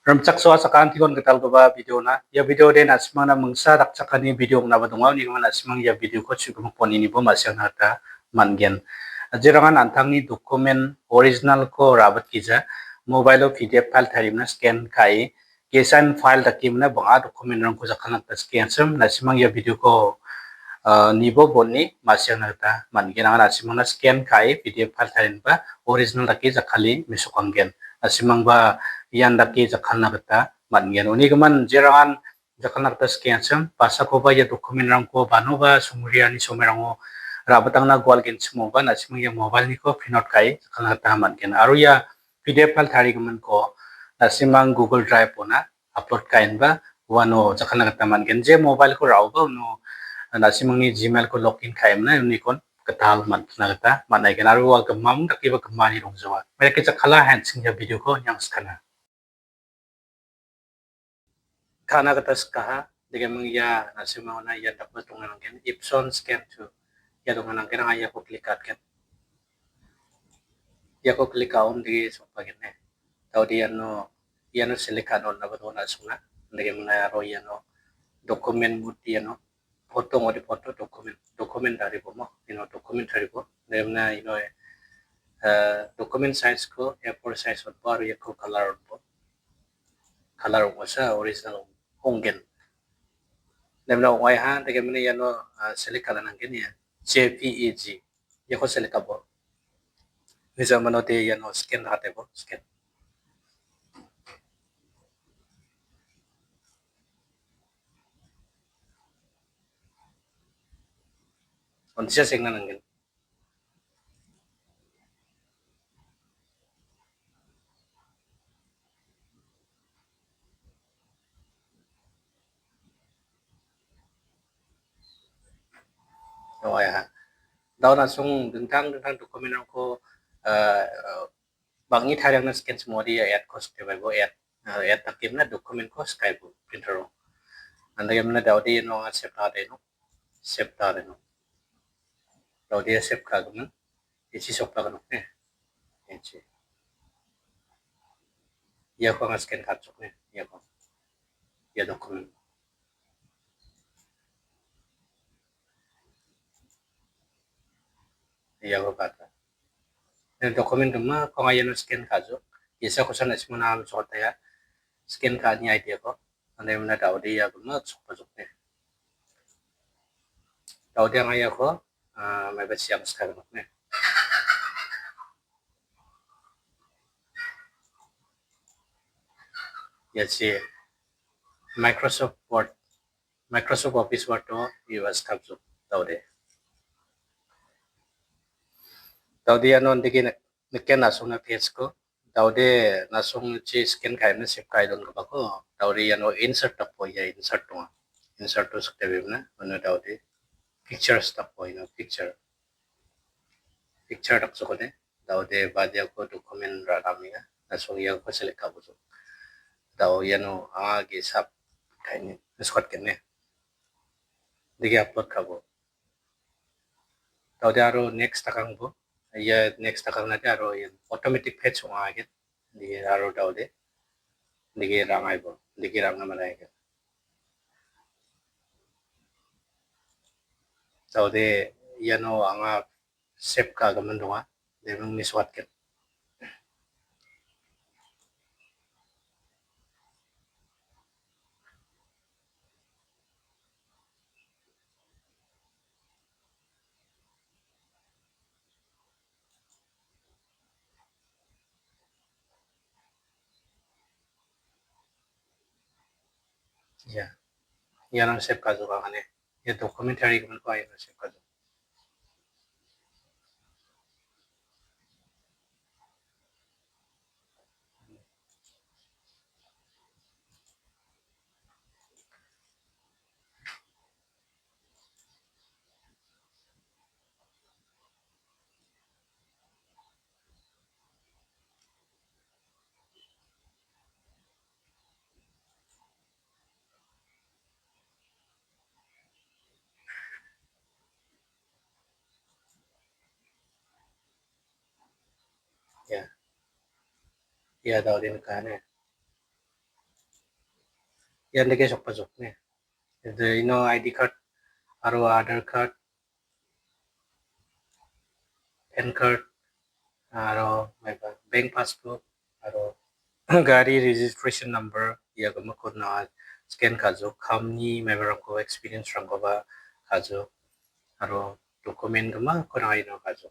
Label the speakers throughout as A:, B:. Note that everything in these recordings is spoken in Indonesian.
A: Ramchak so sakan tikon ketal ko ba video na ya video de na simang na mengsa rakchakani video na ba dongaw ni na simang ya video ko chu ko poni ni bo masya na ta mangen jirangan antang ni dokumen original ko rabat kija mobile o pdf file tharim na scan kai kesan file takim na banga dokumen rang ko jakhan ta scan sem na simang ya video ko nibo bonni masya na ta mangen na simang na scan kai pdf file tharin ba original taki jakhali misukanggen asimang ba yan daki jakhalna gita man-gen uni gaman jerangan jakhalna gita scan sem pasako ba ya dokumen rangko bano ba sumriani somerango rabatang na gwal gen simo ba na simang ya mobile ni ko printout kai jakhalna gita man-gen aro ya pdf file thari gaman ko na simang google drive na upload kain ba wano jakhalna gita man-gen je mobile ko raw ba no na simang ni gmail ko login kaim na uni kon ketal man na gita manai gen aro wa gamam daki ba gamani rongjawa mereka jakhala hand singya video ko yang skana kana katas kaha dengan mengya nasi mau na ya dapat tungan angin ipson scan tu ya tungan angin ya ko klik kan ya ko klik on di sopa gini tau dia no ya no selekan on na betul na sunga dengan mengya ro ya no dokumen bukti ya no foto mau di foto dokumen dari bomo ino dokumen dari bo dengan na ino dokumen size ko A4 size baru ya ko color masa original honggen Nemna wai han tege mene yano select kala nang gini ya JPEG ya ko select abo nisa mano te yano scan hate bo scan on siya singna nang gini wai han daw langsung dentang dokumen ko bangi thariang na scan semua dia add cost te bo add takim na dokumen ko skype printer anda yang mana daw di no save ta de no daw dia save ka gum isi sok ta no isi ya ko scan ka chok ne ya ko ya dokumen ya ko kata dan dokumen gemma ko ngayon scan ka jo isa ko sana simuna am sota ya scan ka ni idea ko anda mana daw dia gemma sok pa sok ne daw dia ngaya ko may ba siyam sekarang ne ya si Microsoft Office Word to iwas kapso daw de daw dia non digi neken nasong na page ko daw de nasong chi scan kai na sip kai don ko ko daw de ano insert ta po ya insert to sakte na ano daw de pictures ta po ino picture tak so ko de daw de badya ko document ra kami na nasong ya ko select ka bo daw yano agi sap kai ni scott ken ne digi upload ka bo daw de aro next takang bo ya next takang na de aro yan automatic page mo agit di aro daw de digi rangai bo digi rang na manai ke daw de yano anga save ka gaman donga de mong miswat ket ya yan ang save ka jo ka ne ya documentary gaman ko ay save ka jo ya ya daw din ka ne yan dege sokpa jokne the ID card aro Aadhaar card, PAN card aro maiba bank passbook aro gari registration number ya gama kona scan kajo khamni maiba rangko experience rangko ba kajo aro document gama kona ino kajo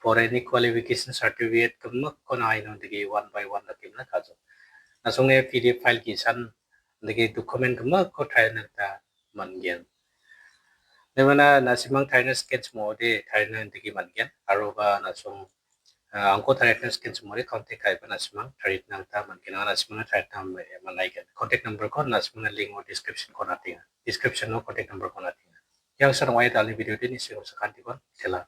A: for any qualification certificate gama kona ino dege one by one dakimna kajo nasonge PDF file kisan dege document gama ko thaina ta manggen Dimana nasimang Thailand sketch mode Thailand digi mangen aroba nasong angko Thailand sketch mode contact kai nasimang Thailand nang ta mangen nasimang Thailand manaikan contact number ko nasimang link o description ko natinga description no contact number ko natinga yang sarang wai dali video ini sih sekanti kon tela